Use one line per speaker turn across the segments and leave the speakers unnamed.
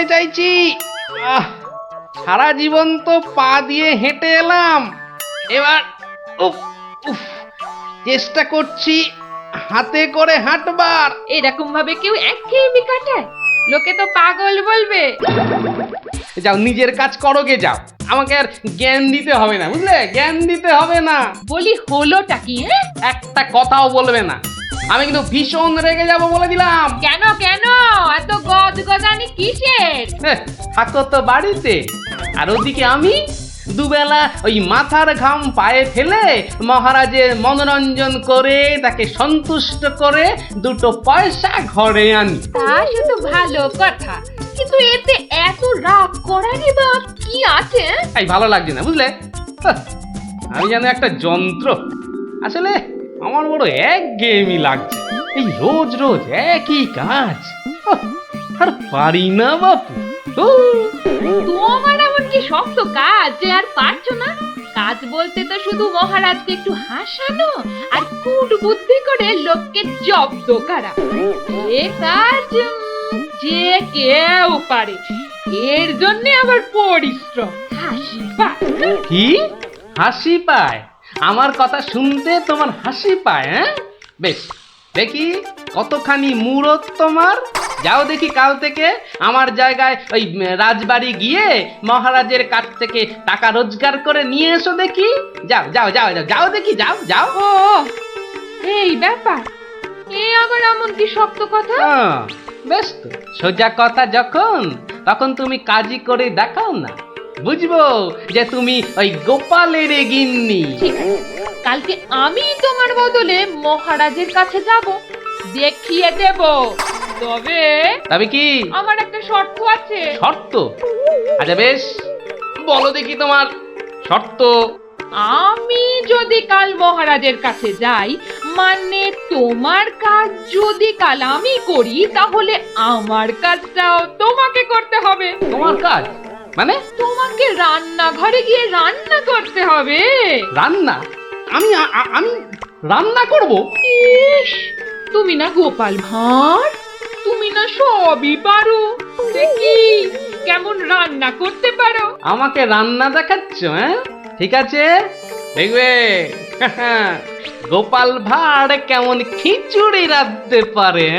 যেতে চাইছি। সারা জীবন তো পা দিয়ে হেঁটে এলাম, এবার উফ উফ চেষ্টা করছি হাতে করে হাঁটবার।
এরকম ভাবে কেউ একঘেয়েমি কাটায়? লোকে তো পাগল বলবে।
যাও নিজের কাজ করো গে, যাও, আমাকে আর জ্ঞান দিতে হবে না, বুঝলে? জ্ঞান দিতে হবে না।
বলি হলোটা কি?
একটা কথাও বলবে না, আমি কিন্তু ভীষণ রেগে যাব বলে দিলাম।
কেন কেন এত গদগদানি কিসের?
থাকো তো বাড়িতে, আর ওদিকে আমি দুবেলা ওই মাথার ঘাম পায়ে ফেলে মহারাজের মনোরঞ্জন করে তাকে সন্তুষ্ট করে দুটো পয়সা ঘরে আনি।
তা শুধু ভালো কথা, কিন্তু এতে এত রাগ করারই বা কি আছে?
এই ভালো লাগছে না, বুঝলে? আমি যেন একটা যন্ত্র। আসলে আমার বড় একঘেয়েমি লাগছে, এই রোজ রোজ একই কাজ। আর পারি না বাপু।
তোমার এমন কি শক্ত কাজ যে আর পারছো না? কাজ বলতে তো শুধু মহারাজকে একটু হাসানো আর কুট বুদ্ধি করে লোককে জব্দ করা। এ কাজ যে কেউ পারে, এর জন্য আবার পরিশ্রম। হাসি পায়।
কি হাসি পায়? আমার কথা শুনতে তোমার হাসি পায়? হ্যাঁ, বেশ, দেখি কতখানি মূরত তোমার। যাও দেখি কাল থেকে আমার জায়গায় ওই রাজবাড়ি গিয়ে মহারাজের কাছ থেকে টাকা রোজগার করে নিয়ে এসো দেখি। যাও যাও যাও যাও যাও দেখি, যাও যাও।
ও এই ব্যাপার, এ আবার এমন কি শক্ত কথা?
বেশ তো, সোজা কথা যখন, তখন তুমি কাজই করে দেখাও না, বুঝবো যে তুমি ওই গোপালের গিন্নি।
ঠিক আছে, কালকে আমি তোমার বদলে মহারাজের কাছে যাব, দেখিয়ে দেব। তবে
কি
আমার একটা শর্ত আছে।
শর্ত? আচ্ছা বেশ, বলো দেখি তোমার শর্ত।
আমি যদি কাল মহারাজের কাছে যাই, মানে তোমার কাজ যদি কাল আমি করি, তাহলে আমার কাজটাও তোমাকে করতে হবে।
তোমার কাজ মানে?
তোমাকে রান্নাঘরে গিয়ে রান্না করতে হবে।
রান্না? আমি আমি রান্না করব?
ইস, তুমি না গোপাল ভাঁড়, তুমি না সবই পারো। দেখি কেমন রান্না করতে পারো।
আমাকে রান্না দেখাচ্ছ? হ্যাঁ, ঠিক আছে, দেখবে গোপাল ভাঁড় কেমন খিচুড়ি রাঁধতে পারে।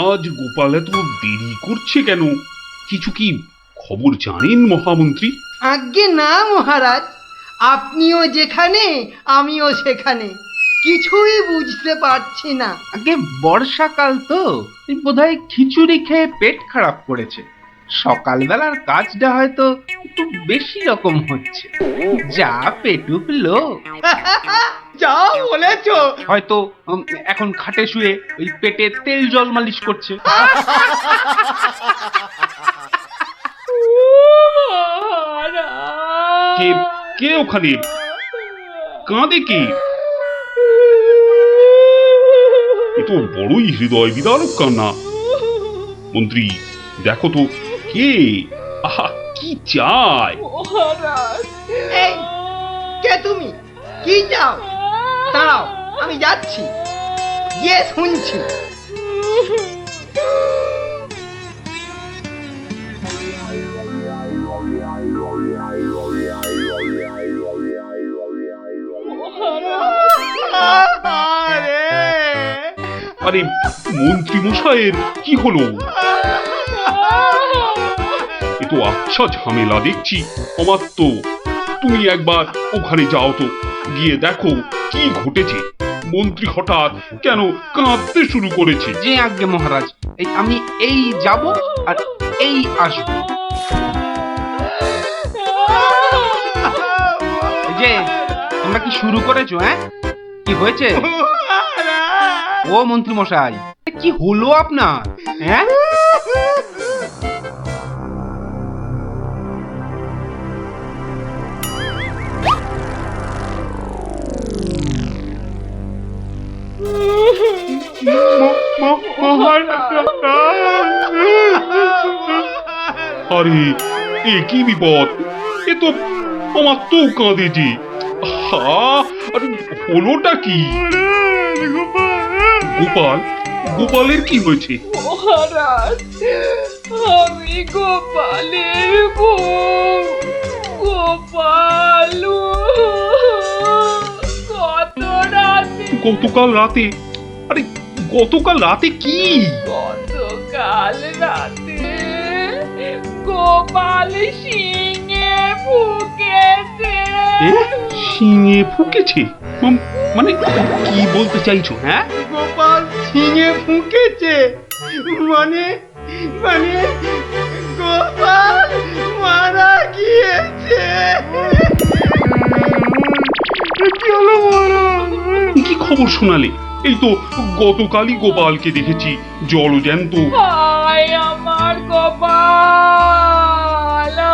আজ গোপাল এত দেরি করছে কেন? কিছু কি খবর জানেন মহামন্ত্রী?
আজ্ঞে না মহারাজ, আপনিও যেখানে আমিও সেখানে, কিছুই বুঝতে পারছি না।
আগে বর্ষাকাল তো, বোধহয় খিচুড়ি খেয়ে পেট খারাপ করেছে। সকালবেলার কাজটা হয়তো একটু বেশি রকম হচ্ছে, যা পেটুক লোক।
যা বলেছো।
হয়তো এখন খাটে শুয়ে ওই পেটে তেল জল মালিশ করছে।
কে কে ওখানে কাঁদে? কে? এ তো বড়ই হৃদয় বিদারক কান্না। মন্ত্রী, দেখো তো কে? আহা, কি চায়?
এই, কে তুমি? কি চাও? দাঁড়াও, আমি যাচ্ছি, গিয়ে শুনছি।
আরে মন্ত্রী মশাইয়ের কি হলো? এ তো আচ্ছা ঝামেলা দেখছি। অমাত্য, তুমি একবার ওখানে যাও তো, গিয়ে দেখো কি ঘটেছে। মন্ত্রী হঠাৎ কেন কাঁদতে শুরু করেছে?
যে আজ্ঞে মহারাজ, আমি এই যাব আর এই আসবো। যে তোমরা কি শুরু করেছো? হ্যাঁ, কি হয়েছে? ও মন্ত্রী মশাই, কি হলো আপনার? হ্যাঁ,
আরে এ কি বিপদ! এ তো আমার তো কাঁদে যে। হা, আরে হলোটা কি? গোপাল, গোপালের কি হয়েছে?
মহারাজ, আমি গোপালের বউ। গোপাল কত রাতে,
গতকাল রাতে? আরে গতকাল রাতে কি?
গতকাল রাতে গোপাল সিংহে ফুকেছে।
এ, শিঙে ফুকেছে? মানে কি বলতে চাইছো? হ্যাঁ,
গোপাল ছিঙে ফুঁকেছে, মানে মানে গোপাল মারা গিয়েছে। কি হলো মহারাজ?
কি খবর শোনালে? এই তো গতকালই গোপালকে দেখেছি জলজ্যান্ত।
হায় আমার কপাল,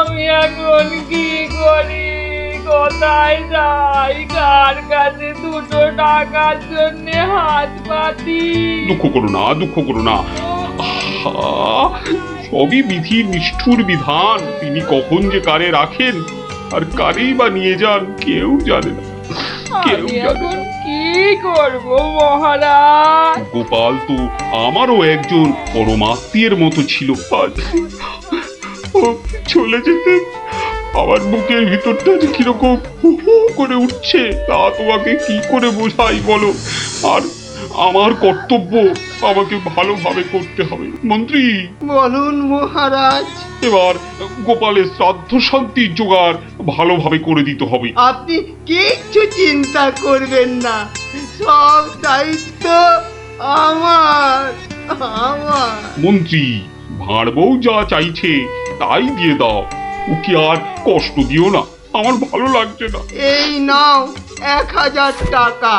আমি এখন কি করি? কোথায় যাই? কার কাছে দুটো টাকার জন্য হাত পাতি?
দুঃখ করো না, দুঃখ করো না। আহা, সবই বিধির নিষ্ঠুর বিধান। তিনি কখন যে কারে রাখেন আর কারেই বা নিয়ে যান কেউ জানে না, কেউ
আমি
জানে
এখন
না।
কি করব মহারাজ?
গোপাল তো আমারও একজন পরমাত্মীয়ের মতো ছিল। আজ ও চলে যেতে আমার বুকের ভিতরটা যে কিরকম হু হু করে উঠছে তা তোমাকে কি করে বোঝাই বলো। আর আমার কর্তব্য আমাকে ভালোভাবে করতে হবে। মন্ত্রী,
বলুন মহারাজ।
এবার গোপালের শ্রাদ্ধ শান্তির জোগাড় ভালোভাবে করে দিতে হবে।
আপনি কিচ্ছু চিন্তা করবেন না, সব দায়িত্ব আমার আমার।
মন্ত্রী, ভাঁড় বউ যা চাইছে তাই দিয়ে দাও, ওকে আর কষ্ট দিও না, আমার ভালো লাগছে না।
এই নাও 1000 টাকা।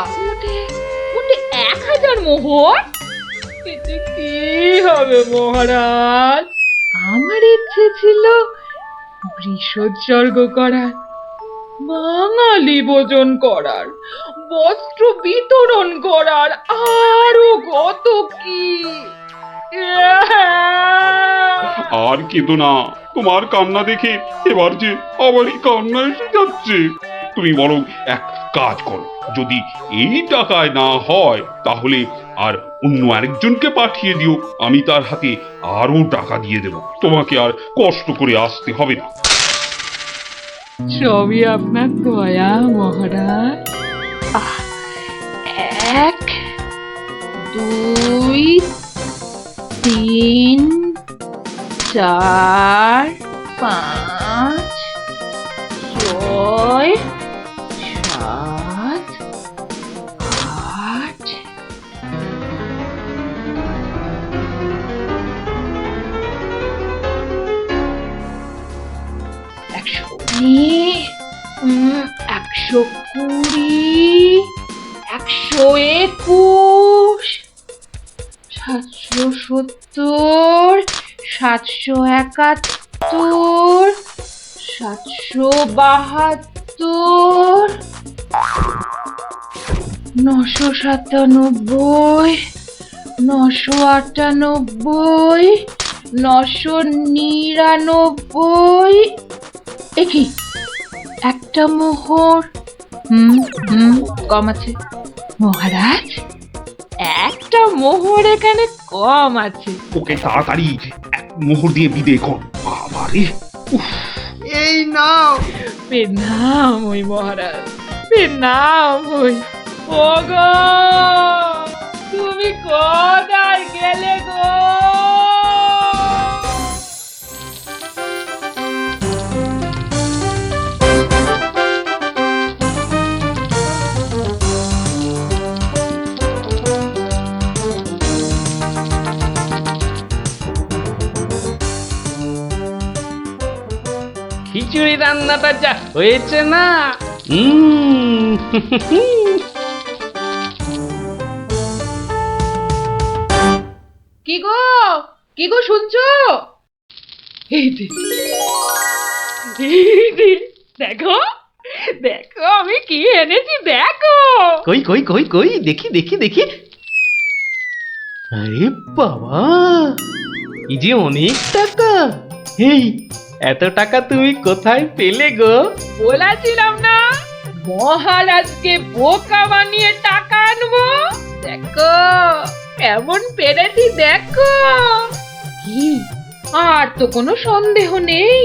ওটে 1000 মোহর? এতে কি হবে মহারাজ? আমার ইচ্ছে ছিল বৃষোৎসর্গ করার, বাঙালি ভোজন করার, বস্ত্র বিতরণ করার, আরো কত কি।
আর কেঁদো না, তোমার কান্না দেখে এবার যে আমারই কান্না এসে যাচ্ছে। তুমি বরং এক কাজ করো, যদি এই টাকায় না হয় তাহলে আর অন্য আরেকজনকে পাঠিয়ে দিও, আমি তার হাতে আরো টাকা দিয়ে দেব, তোমাকে আর কষ্ট করে আসতে হবে না।
সবই আপনার দয়া মহারাজ। 1 2 3 4 5 6 7 8 119 120 121 770 771 772 997 998 999। একই একটা মোহর। কম আছে মহারাজ, একটা মোহর এখানে কম আছে।
ওকে তাড়াতাড়ি এক মোহর দিয়ে বিদে কর। বাবারে, উফ,
এই নাও।
প্রণাম ওই মহারাজ, প্রণাম ওই। ওগো, তুমি কোথায় গেলে গো?
খিচুড়ি রান্নাটা যা হয়েছে না,
কি গো, কি গো শুনছো? এই যে, এই যে, দেখো দেখো আমি কি এনেছি দেখো।
কই কই কই কই দেখি দেখি দেখি। আরে বাবা, এই যে অনেক টাকা। এই এত টাকা তুমি কোথায় পেলে গো?
বলেছিলাম না মহারাজকে বোকা বানিয়ে টাকা আনবো। দেখো কেমন পেরেছি দেখো। কি আর তো কোনো সন্দেহ নেই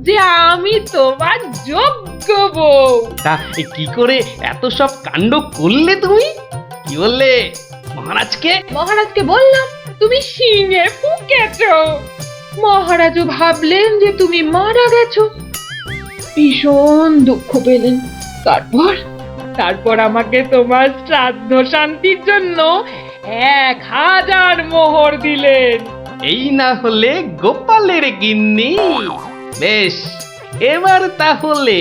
যে আমি তোমার যোগ্য বউ।
তা কি করে এত সব কাণ্ড করলে তুমি? কি বললে মহারাজকে?
মহারাজকে বললাম তুমি শিঙে ফুকেছো। মহারাজও ভাবলেন যে তুমি মারা গেছো, ভীষণ দুঃখ পেলেন। তারপর আমাকে তোমার শ্রাদ্ধ শান্তির জন্য 1000 মোহর দিলেন।
এই না হলে গোপালের গিন্নি। বেশ, এবার তাহলে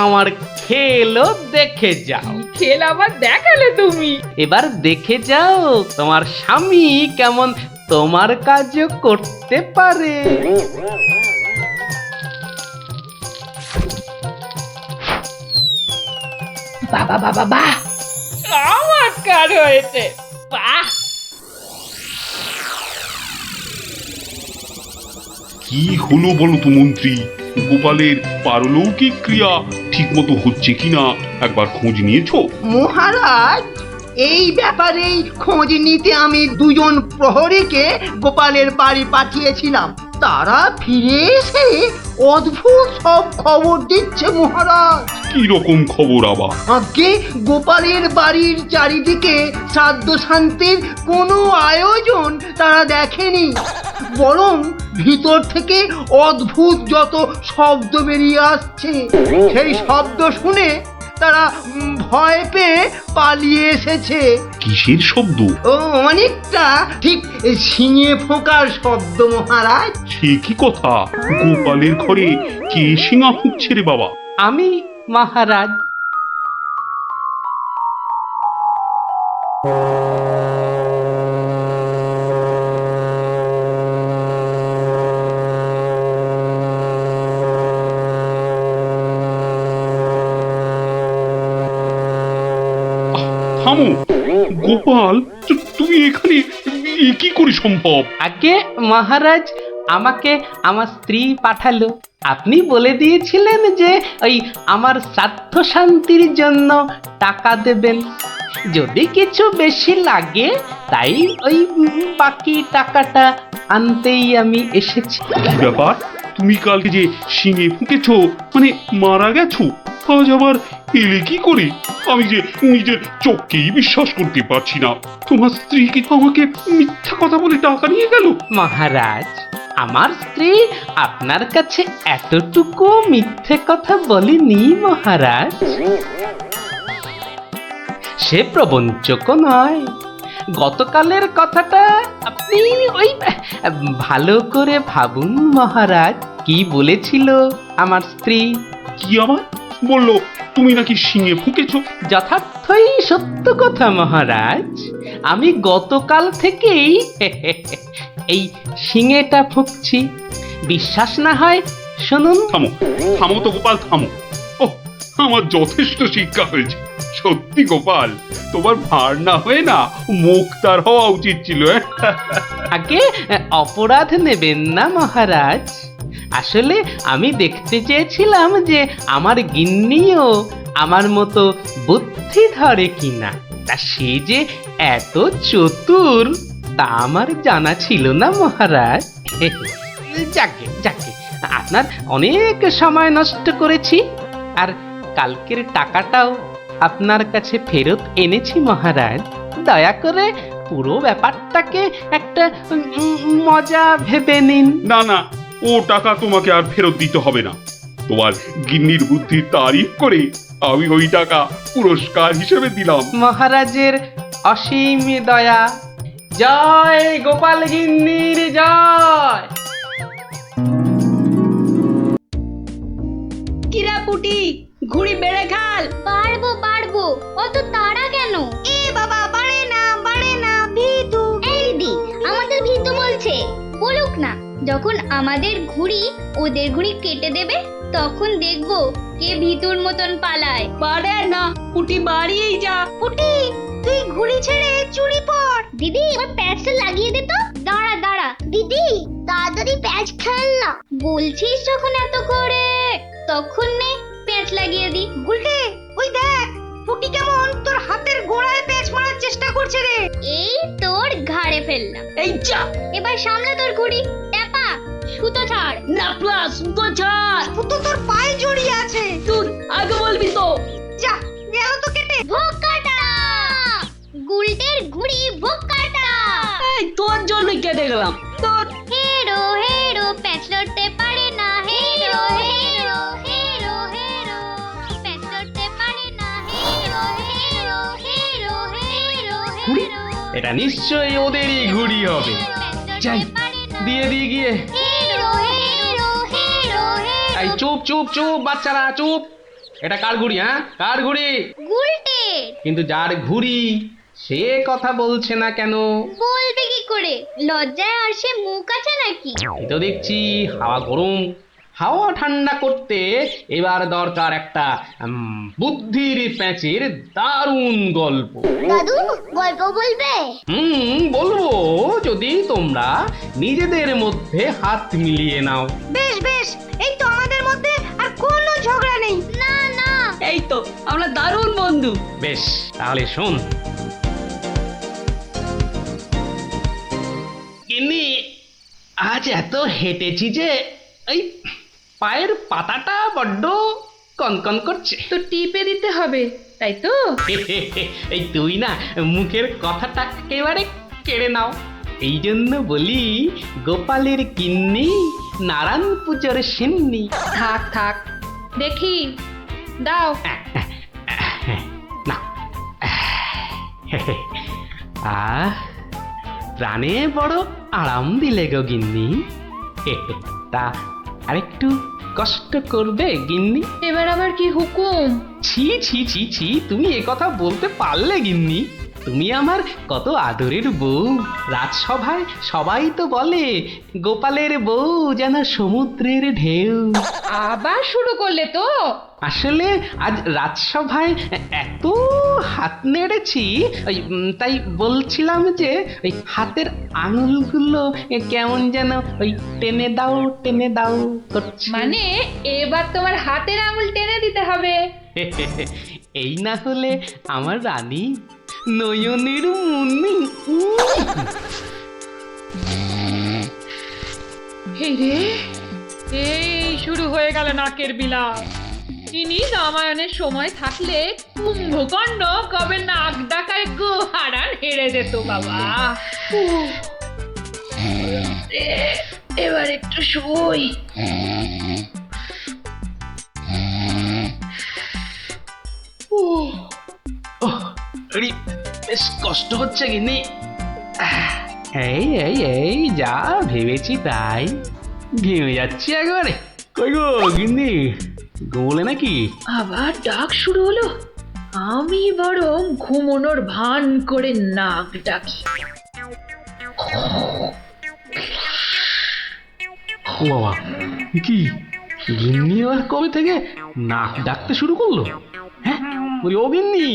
আমার খেলও দেখে যাও।
খেল আবার দেখালে তুমি?
এবার দেখে যাও তোমার স্বামী কেমন তোমার কাজও করতে পারে।
বাবা বাবা বাহ, চমৎকার হয়েছে। বাহ,
কি হলো বলো তো মন্ত্রী? গোপালের পারলৌকিক ক্রিয়া ঠিক মতো হচ্ছে কিনা একবার খোঁজ নিয়েছো?
মহারাজ, এই ব্যাপারেই খোঁজ নিতে আমি 2 জন প্রহরীকে গোপালের বাড়ি পাঠিয়েছিলাম। তারা ফিরে এসে অদ্ভুত সব খবর দিচ্ছে মহারাজ।
কি রকম খবর আবার?
আগে গোপালের বাড়ির চারিদিকে শ্রাদ্ধ শান্তির কোনো আয়োজন তারা দেখেনি, বরং ভিতর থেকে অদ্ভুত যত শব্দ বেরিয়ে আসছে, সেই শব্দ শুনে তারা ভয় পেয়ে পালিয়ে এসেছে।
কিসের শব্দ?
ও অনেকটা ঠিক শিঙে ফোঁকার শব্দ মহারাজ।
সে কি কথা? গোপালের ঘরে কে শিঙা ফুঁকছে রে বাবা?
আমি মহারাজ।
থামো গোপাল, তুমি এখানে এ কি করে সম্ভব?
আগে মহারাজ, আমাকে আমার স্ত্রী পাঠালো। আপনি বলে দিয়েছিলেন যে ওই আমার শ্রাদ্ধ শান্তির জন্য টাকা দেবেন, যদি কিছু বেশি লাগে তাই ওই বাকি টাকাটা আনতেই আমি এসেছি।
কি ব্যাপার? তুমি কালকে যে শিঙে ফুঁকেছো, মানে মারা গেছো, আজ আবার এলে কি করে? আমি যে নিজের চোখকেই বিশ্বাস করতে পারছি না। তোমার স্ত্রীকে আমাকে মিথ্যা কথা বলে টাকা নিয়ে গেল?
মহারাজ, আমার স্ত্রী আপনার কাছে এতটুকু মিথ্যে কথা বলেনি মহারাজ। সে প্রবঞ্চক নয়। গতকালের কথাটা আপনি ওই ভালো করে ভাবুন মহারাজ। কি বলেছিল আমার স্ত্রী?
কি আবার বললো? তুমি নাকি শিঙে ফুঁকেছো?
যথার্থই সত্য কথা মহারাজ। আমি গতকাল থেকেই এই শিঙেটা ফুঁকছি। বিশ্বাস না হয় শুনুন।
থামো থামো তো গোপাল, থামো। ও, আমার যথেষ্ট শিক্ষা হয়েছে। সত্যি গোপাল, তোমার ভার না হয়ে না মুক্তার হওয়া উচিত ছিল।
আগে অপরাধ নেবেন না মহারাজ। আসলে আমি দেখতে চেয়েছিলাম যে আমার গিন্নিও আমার মতো বুদ্ধি ধরে কিনা। তা সে যে এত চতুর তা আমার জানা ছিল না মহারাজ। যাকে যাকে, আপনার অনেক সময় নষ্ট করেছি, আর কালকের টাকাটাও আপনার কাছে ফেরত এনেছি মহারাজ। দয়া করে পুরো ব্যাপারটাকে একটা মজা ভেবে নিন।
না না, ও টাকা তোমাকে আর ফেরত দিতে হবে না। তোমার গিন্নির বুদ্ধির তারিফ করে আমি ওই টাকা পুরস্কার হিসেবে দিলাম।
মহারাজের অসীম দয়া। জয় গোপাল গিন্নির জয়।
কিরা পুটি, ঘুড়ি বেড়ে খাল।
পারবো পারবো, অত তাড়া কেন?
এ বাবা, বাড়ে না ভিতু।
এই দিদি, আমাদের ভীতু বলছে। বলুক না, যখন আমাদের ঘুড়ি ওদের ঘুড়ি কেটে দেবে তখন দেখবো কে ভীতুর মতন পালায়।
বাড়ে না, পুটি বাড়িয়েই যা। পুটি, তুই ঘুড়ি ছেড়ে চুরি পড়।
দিদি, এবার প্যাচটা লাগিয়ে দে তো। দাঁড়া দাঁড়া দিদি, তাড়াতাড়ি প্যাঁচ খেল না। বলছিস যখন এত করে, তখন নে প্যাঁচ লাগিয়ে দি।
গুলটে, ওই দেখ পুটি কেমন তোর হাতের গোড়ায় প্যাঁচ মারার চেষ্টা করছে রে।
এই তোর ঘাড়ে ফেললাম।
এই যা,
এবার সামলা তোর ঘুড়ি। ট্যাপা, সুতো ছাড়।
নাপলা সুতো ছাড়। সুতো তোর পায়ে জড়িয়ে আছে। তুই আগে বলবি তো। যা, গেল তো কেটে।
ভোক্কাটা, গুলটের ঘুড়ি ভোক্কাটা।
এই তোর জন্যই কেটে গেলাম। তোর
হেরো হেরো প্যাঁচ লড়তে পারে না। হেরো হেরো হেরো হেরো প্যাঁচ লড়তে পারে না। হেরো হেরো হেরো হেরো
ঘুড়ি?
হেরো
এটা নিশ্চয়ই ওদেরই ঘুড়ি হবে। যাই, দিয়ে দিয়ে গিয়ে।
হেরো হেরো হেরো হেরো
এই চুপ চুপ চুপ বাচ্চারা চুপ। এটা কার ঘুড়ি? হ্যাঁ, কার ঘুড়ি?
গুলটে।
কিন্তু যার ঘুড়ি সে কথা বলছে না কেন?
বলবে কি করে? লজ্জায় আর সে মুখ আছে নাকি?
এই তো দেখছি হাওয়া গরম, হাওয়া ঠান্ডা করতে এবার দরকার একটা বুদ্ধির প্যাঁচের দারুণ গল্প।
দাদু গল্প বলবে?
বলবো, যদি তোমরা নিজেদের মধ্যে হাত মিলিয়ে নাও।
বেশ বেশ, এই তো আমাদের মধ্যে আর কোনো ঝগড়া নেই।
না না,
এই তো আমরা দারুণ বন্ধু।
বেশ, তাহলে শোন। গিন্নি, আজ এত হেঁটেছি যে এই পায়ের পাতাটা বড্ড কনকন করছে।
তো টিপে দিতে হবে, তাই তো?
এই তুই না মুখের কথাটা একেবারে কেড়ে নাও। এই জন্য বলি, গোপালের কিন্নি নারায়ণ পুজোর সিন্নি।
থাক থাক, দেখি দাও।
না, প্রাণে বড় আরাম দিলে গো গিন্নি। তা আরেকটু কষ্ট করবে গিন্নি?
এবার আবার কি হুকুম?
ছি ছি ছি ছি, তুমি এ কথা বলতে পারলে গিন্নি? তুমি আমার কত আদরের বউ। রাজসভায় সবাই তো বলে গোপালের বউ যেন সমুদ্রের ঢেউ।
আবার শুরু করলে তো?
আসলে আজ রাজসভায় এত হাত নেড়েছি, তাই বলছিলাম যে ওই হাতের আঙুলগুলো কেমন যেন ওই টেনে দাও করছে।
মানে এবার তোমার হাতের আঙুল টেনে দিতে হবে।
এই না হলে আমার রানী নয়নের মুন্নি।
এই রে, এই শুরু হয়ে গেল নাকের বিলাপ। ইনি রামায়ণের সময় থাকলে কুম্ভকর্ণ কবে নাক ডাকায় গোহারান হেরে যেত বাবা। এবার একটু শুই।
বেশ কষ্ট হচ্ছে গিন্নি। এই এই এই যা ভেবেছি তাই, ঘেমে যাচ্ছি একবারে। কই গো গিন্নি, ঘুমোলে নাকি?
আবার ডাক শুরু হলো। আমি বরং ঘুমোনোর ভান করে নাক ডাকি।
ও বাবা, কি গিন্নি আর কবে থেকে নাক ডাকতে শুরু করলো? হ্যাঁ, বলি ও গিন্নি।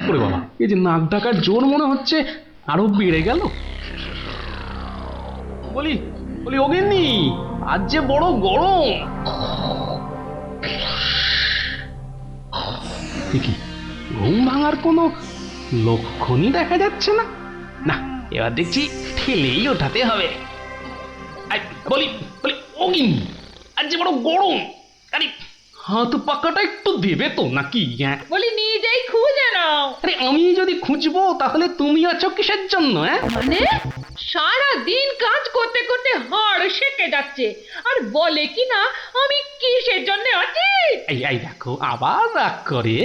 ওরে বাবা, এই যে নাক ডাকার জোর মনে হচ্ছে আরো বেড়ে গেল। বলি বলি ও গিন্নি, আজ যে বড় গরম। কি ঘুম ভাঙার কোনো লক্ষণই দেখা যাচ্ছে না। না, এবার দেখছি ঠেলেই ওঠাতে হবে। বলি বলি ও গিন্নি, আজ যে বড় গরম, আরে হাত পাকাটা একটু দেবে তো নাকি? হ্যাঁ,
বলি নিজেই খুঁজে নাও।
আরে আমি যদি খুঁজবো তাহলে তুমি আছো কিসের জন্য? হ্যাঁ,
মানে সারা দিন কাজ করতে করতে হাড় সেকে যাচ্ছে, আর বলে কি না আমি কিসের জন্য আছি।
এই এই দেখো আবার রাগ করে।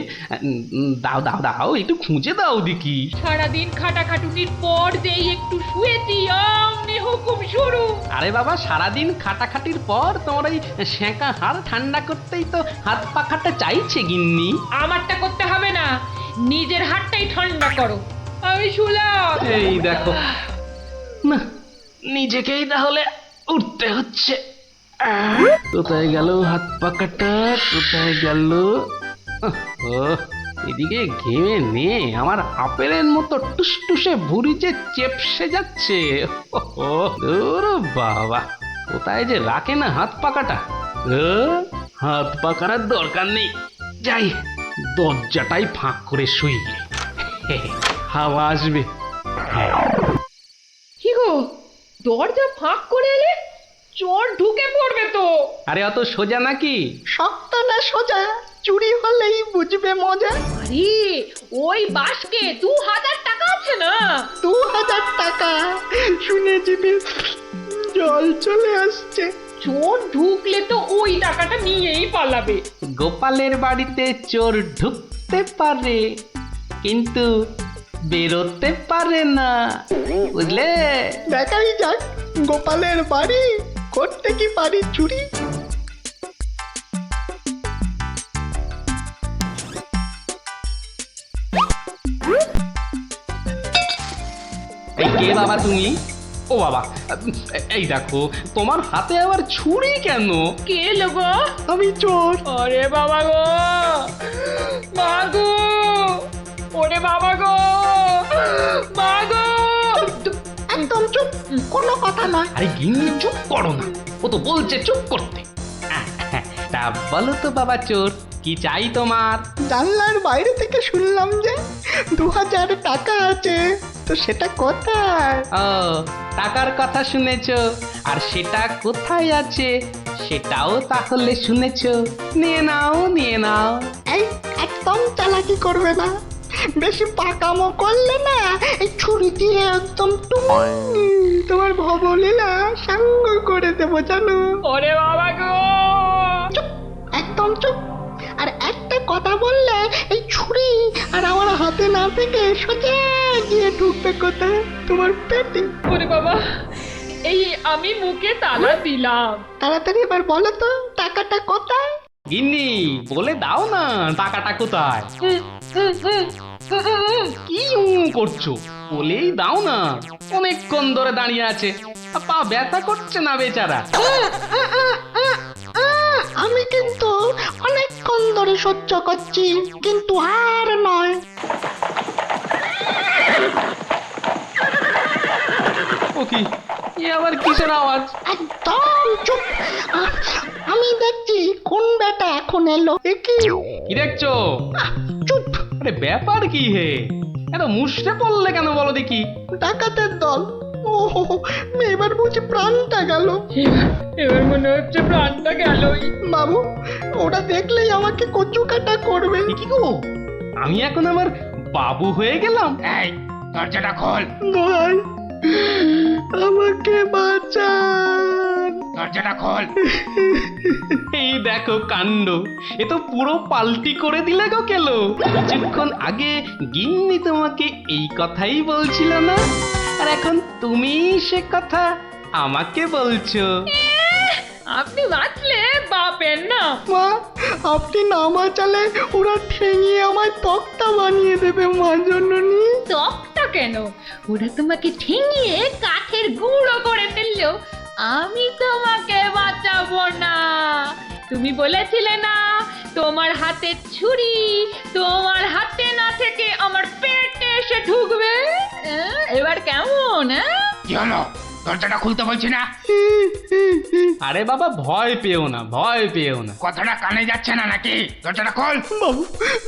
দাও দাও দাও, একটু খুঁজে দাও দেখি।
সারাদিন খাটাখাটুনির পর যেই একটু শুয়েছি, অমনি হুকুম শুরু।
আরে বাবা, সারাদিন খাটাখাটির পর তোমার ওই সেঁকা হাড় ঠান্ডা করতেই তো হাত পাখাটা চাইছে গিন্নি।
আমারটা করতে হবে না, নিজের হাতটাই ঠান্ডা করো। আমি শুলাম।
এই দেখো না, নিজেকেই তাহলে উঠতে হচ্ছে। কোথায় গেল হাত পাকাটা, কোথায় গেল? এদিকে ঘেমে নে আমার আপেলের মতো টুসটুসে ভুঁড়ি যে চেপসে যাচ্ছে। ও বাবা, কোথায় যে রাখে না হাত পাকাটা। হাত পাকার দরকার নেই, যাই দরজাটাই ফাঁক করে শুই, হাওয়া আসবে।
কি গো, দরজা ফাঁক করে এলে চোর ঢুকে পড়বে তো।
আরে অত সোজা নাকি?
শক্ত না সোজা, চুরি হলেই বুঝবে মজা।
আরে ওই বাসকে 2000 টাকা আছে না।
2000 টাকা শুনে জিভে জল চলে আসছে।
চোর ঢুকলে তো ওই টাকাটা নিয়েই পালাবে।
গোপালের বাড়িতে চোর ঢুকতে পারে কিন্তু বেরোতে পারে না, বুঝলে?
দেখাই যাক গোপালের বাড়ি, করতে কি পারি চুরি।
এই কে বাবা তুমি? ও বাবা, এই দেখো তোমার হাতে আবার ছুরি কেন?
কে লোগো?
আমি চোর।
আরে বাবা গো, মা গো, ওরে বাবা গো, মা গো।
একদম চুপ, কোনো কথা নয়।
আরে গিন্নি চুপ করো না, ও তো বলছে চুপ করতে। তা বলো তো বাবা চোর, কি চাই তোমার?
জানলার বাইরে থেকে শুনলাম যে 2000 টাকা আছে, তো সেটা কোথায়?
ও, টাকার কথা শুনেছো, আর সেটা কোথায় আছে সেটাও তাহলে শুনেছো। নিয়ে নাও, নিয়ে নাও।
এই একদম চালাকি করবে না, বেশি পাকামো করলে না এই ছুরি দিয়ে একদম তোমার ভবলীলা সাঙ্গ করে দেবো জানো।
ওরে বাবা গো।
চুপ, একদম চুপ। আর একটা কথা বললে এই ছুরি আর আমার হাতে না থেকে সোজা গিয়ে ঢুকবে কোথায়? তোমার পেটে।
ওরে বাবা, এই আমি মুখে তালা দিলাম।
তাড়াতাড়ি এবার বলো তো টাকাটা কোথায়?
গিন্নি বলে দাও না টাকাটা কোথায়। কি করছো, বলেই দাও না। অনেকক্ষণ ধরে দাঁড়িয়ে আছে, পা ব্যথা করছে না বেচারা।
আমি কিন্তু অনেকক্ষণ ধরে সহ্য করছি, কিন্তু আর নয়।
ও কি, এ আবার কিসের আওয়াজ?
একদম চুপ। আমি দেখছি কোন বেটা এখন এলো। এ কি?
কি দেখছো?
চুপ।
আরে ব্যাপার কি হে, এত মুষড়ে পড়লে কেন বলো দেখি?
ডাকাতের দল। ও এবার বুঝি প্রাণটা গেল।
এবার মনে হচ্ছে প্রাণটা গেলই।
বাবু, ওরা দেখলেই আমাকে কচু কাটা করবে।
এ কি গো, আমি এখন আমার বাবু হয়ে গেলাম?
এই দরজাটা খোল,
ভাই, আমাকে বাঁচান।
দরজাটা খোল।
এই দেখো কাণ্ড, এ তো পুরো পাল্টি করে দিলে গো কেলো। কিছুক্ষণ আগে গিন্নি তোমাকে এই কথাই বলছিল না, আর এখন তুমি সে কথা আমাকে বলছো।
আপনি বাঁচলে বাপের না।
মা, আপনি না বাঁচালে ওরা ঠেঙিয়ে আমায় তক্তা বানিয়ে দেবে মা জননী।
তকটা কেন, ওরা তোমাকে ঠেঙিয়ে কাঠের গুঁড়ো করে ফেললো। আমি তোমাকে বাঁচাবো না। তুমি বলেছিলে না তোমার হাতে ছুরি তোমার হাতে না থেকে আমার পেটে এসে ঢুকবে। এবার কেমন?
কি হলো, দরজাটা খুলতে বলছি না?
আরে বাবা ভয় পেও না, ভয় পেও না।
কথাটা কানে যাচ্ছে না নাকি? দরজাটা খোল।
বাবু,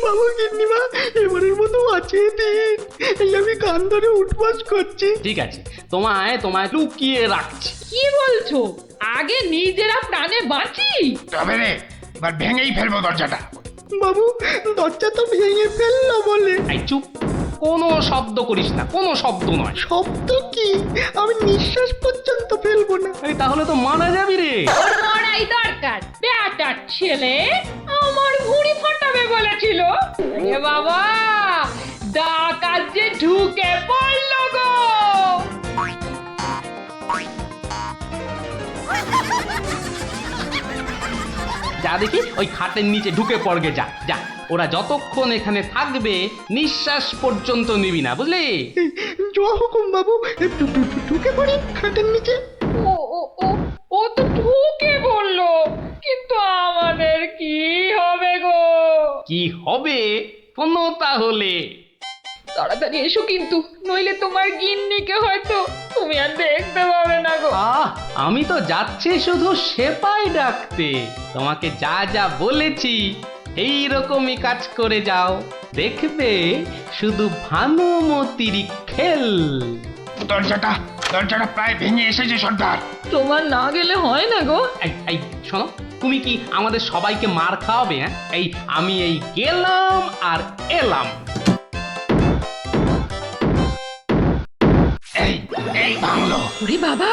বাবু গিন্নিমা, এবারের মতো বাঁচিয়ে দিন। এই আমি কান ধরে উঠবাস করছি।
ঠিক আছে, তোমায় তোমায় লুকিয়ে রাখছি।
কি বলছো? আগে নিজেরা প্রাণে বাঁচি।
তবে রে, এবার ভেঙেই ফেলবো দরজাটা।
বাবু, দরজা তো ভেঙে ফেললো বলে।
এই চুপ, কোনো শব্দ করিস না, কোনো শব্দ নয়।
শব্দ কি? আমি নিঃশ্বাস পর্যন্ত ফেলবো না।
এই তাহলে তো মারা যাবি রে।
ওর মরাই দরকার। বেটার ছেলে আমার ভুঁড়ি ফাটাবে বলেছিল। এ বাবা, ডাকাত যে ঢুকে পড়ল গো।
যা দেখি ওই খাটের নিচে ঢুকে পড়গে, যা যা। ওরা যতক্ষণ এখানে থাকবে নিঃশ্বাস পর্যন্ত নিবি না, বুঝলি?
জয় হুকুম বাবু, ঢুকে পড়ি খাটের নিচে।
ও ও ও ও তো ঢুকে বললো, কিন্তু আমাদের কি হবে গো?
কি হবে শোনো তাহলে।
তাড়াতাড়ি এসো কিন্তু, নইলে তোমার গিন্নিকে হয়তো তুমি আর দেখতে পাবে না গো।
আমি তো যাচ্ছি শুধু সেপাই ডাকতে। তোমাকে যা যা বলেছি এই রকমই কাজ করে যাও, দেখবে শুধু ভানুমতির খেল।
দরজাটা প্রায় ভেঙে এসেছে সর্দার।
তোমার না গেলে হয় না গো।
এই শোনো, তুমি কি আমাদের সবাইকে মার খাওয়াবে? হ্যাঁ, আমি গেলাম আর এলাম।
এই ভাঙলো।
ওরে বাবা,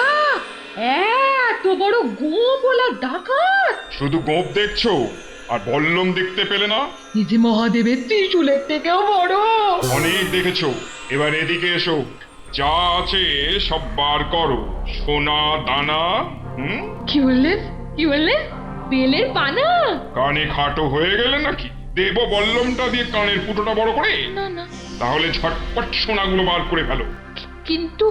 এত বড় গোপলা ডাকাত!
শুধু গোপ দেখছো আর বল্লম দেখতে পেলে না?
এই যে মহাদেবের ত্রিশূলের থেকেও বড়।
অনেক দেখেছো, এবার এদিকে এসো। যা আছে সব বার করো, সোনা দানা।
কি বললেন? কি বললেন? বেলের পানা?
কানে খাটো হয়ে গেলে নাকি? দেব বল্লমটা দিয়ে কানের ফুটোটা বড় করে?
না না,
তাহলে ঝটপট সোনাগুলো বার করে ফেলো।
কিন্তু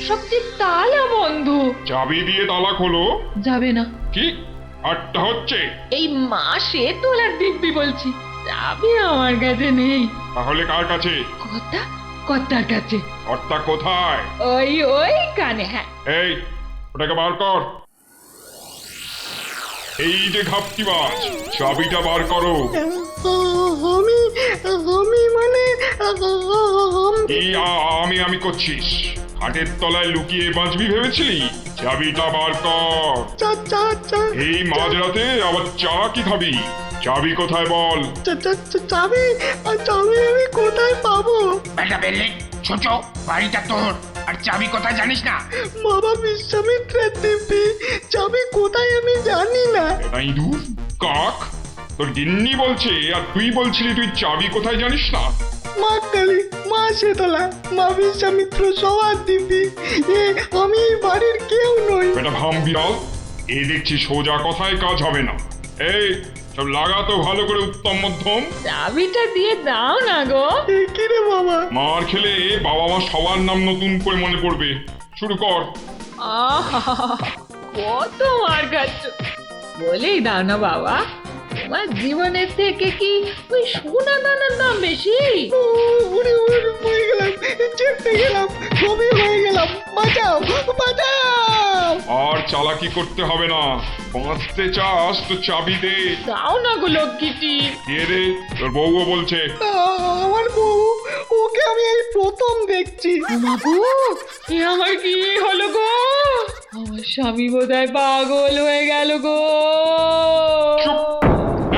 সব যে তালা বন্ধ।
চাবি দিয়ে তালা খোলো।
যাবে না।
কি আটটা হচ্ছে?
এই মাসে তোলার দিব্যি বলছি, যাবে আমার কাছে নেই।
তাহলে কার কাছে?
কর্তার কাছে।
কর্তা কোথায়?
ওই কানে। হ্যাঁ,
এই ওটাকে বার কর। এই যে ঘাপটিবাজ, চাবিটা বার করো।
আমি মানে
এই আমি করছিস? হাটের তলায় লুকিয়ে বাঁচবি ভেবেছিলি? চাবিটা বার কর। এই মাঝরাতে আবার চা কি খাবি? চাবি কোথায় বল?
চাবি আমি কোথায় পাবো?
বেটা বেললে, ছোট বাড়িটা তোর, আর চাবি কোথায় জানিস না?
বাবা বিশ্বামিত্রের দিব্যি, চাবি কোথায় আমি জানি না।
এটা ইঁদুর কাক, তোর গিন্নি বলছে আর তুই বলছিলি তুই চাবি কোথায় জানিস না?
মা কালী, মা শীতলা, মা বিশ্বামিত্র সবার দিব্যি, আমি এই বাড়ির কেউ নই।
এটা ভাম বিড়াল, এ দেখছি সোজা কথায় কাজ হবে না। এই সব লাগাতো ভালো করে উত্তম মধ্যম।
চাবিটা দিয়ে দাও না গো।
কি রে বাবা?
মার খেলে বাবা মা সবার নাম নতুন করে মনে পড়বে। শুরু কর।
আহা, কত মার খাচ্ছ! বলেই দাও না বাবা, তোমার জীবনের থেকে কি ওই সোনা দানার দাম বেশি?
হয়ে গেলাম, চেপে গেলাম, ছবি হয়ে গেলাম, বাঁচাও বাঁচাও।
আর চালাকি করতে হবে না, বাঁচতে চাস তো চাবি দে।
দাও না গো লক্ষ্মীটি।
কে রে? তোর বউও বলছে।
আমার বউ, ওকে আমি এই প্রথম দেখছি।
বাবু, এ আমার কি হলো গো? আমার স্বামী বোধহয় পাগল হয়ে গেল গো।
চুপ,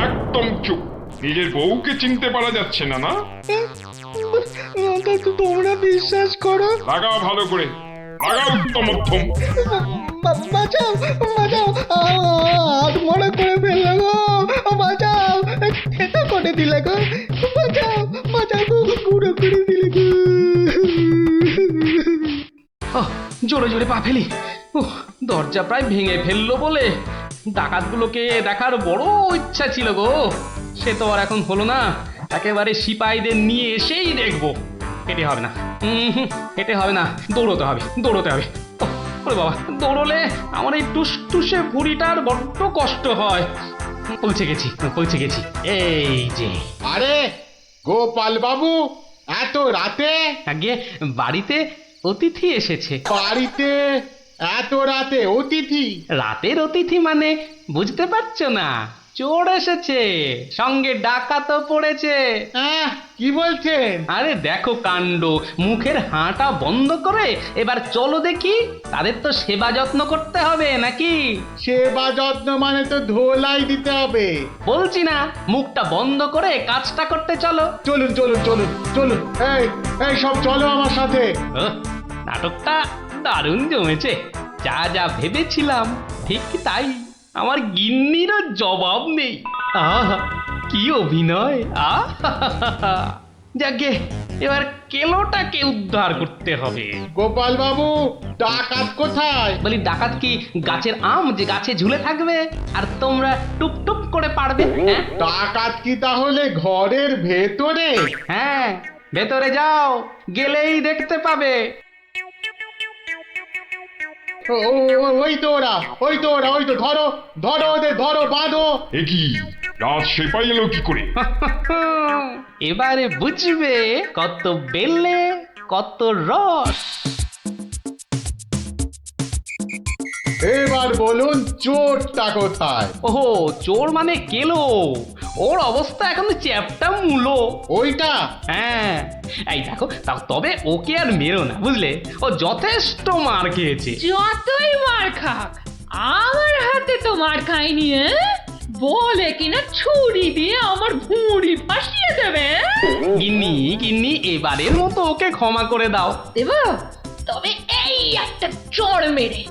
একদম চুপ। নিজের বউকে চিনতে পারা যাচ্ছে না? না
তোমরা বিশ্বাস করো?
লাগাও ভালো করে, লাগাও উত্তম মধ্যম।
বাঁচাও বাঁচাও, হাত মনে করে ফেললো গো, বাঁচাও, খেতে করে দিলে গো, বাঁচাও বাঁচাও গো, গুঁড়ো করে দিলে গো।
জোরে জোরে পা ফেলি। দরজা প্রায় ভেঙে ফেললো বলে ডাকাতগুলোকে দেখার বড় ইচ্ছা ছিল গো। সে তো আর এখন হলো না। একেবারে সিপাহীদের নিয়ে এসেই দেখবো। হেঁটে হবে না, হেঁটে হবে না, দৌড়তে হবে। ওরে বাবা, দৌড়লে আমার এই টুসটুসে ভুঁড়িটার বড্ড কষ্ট হয়। পৌঁছে গেছি। এই যে।
আরে গোপাল বাবু, এত রাতে?
আগে বাড়িতে অতিথি এসেছে।
বাড়িতে এত রাতে অতিথি?
রাতের অতিথি মানে বুঝতে পারছো না? চোর এসেছে, সঙ্গে ডাকাতও পড়েছে।
হ্যাঁ, কি বলছেন?
আরে দেখো কাণ্ড, মুখের হাঁটা বন্ধ করে এবার চলো দেখি। তাদের তো সেবা যত্ন করতে হবে নাকি?
সেবা যত্ন মানে তো ধোলাই দিতে হবে।
বলছি না, মুখটা বন্ধ করে কাজটা করতে চলো।
চলুন চলুন চলুন চলুন, এই সব চলো আমার সাথে।
নাটকটা দারুণ জমেছে। যা যা ভেবেছিলাম ঠিক তাই। আমার গিন্নিরও জবাব নেই। আহা, কি অভিনয়! আহা, যাকে এবার কেলোটাকে উদ্ধার করতে হবে।
গোপাল বাবু, ডাকাত কোথায়?
বলি, ডাকাত কি গাছের আম যে গাছে ঝুলে থাকবে আর তোমরা টুপ টুপ করে পারবে? হ্যাঁ
ডাকাত কি তাহলে ঘরের ভেতরে?
হ্যাঁ, ভেতরে যাও, গেলেই দেখতে পাবে।
ওই তো ওরা, ওই তো, ধরো ওদের, ধরো, বাঁধো।
এ কি, রাত সেপাই এলো কি করে?
এবারে বুঝবে কত বেলে কত রস।
এবার বলুন চোরটা কোথায়?
ওহো, চোর মানে কেলো, ওর অবস্থা এখন চ্যাপটা মূলো।
ওইটা?
হ্যাঁ, এই দেখো তবে ওকে আর মেরো না, বুঝলে? ও যথেষ্ট মার খেয়েছে।
যতই মার খাক, আমার হাতে তো মার খায়নি। বলে কিনা ছুরি দিয়ে আমার ভুঁড়ি ফাঁসিয়ে দেবে।
গিন্নি গিন্নি, এবারের মতো ওকে ক্ষমা করে দাও।
দেব, তবে এই একটা চড় মেরে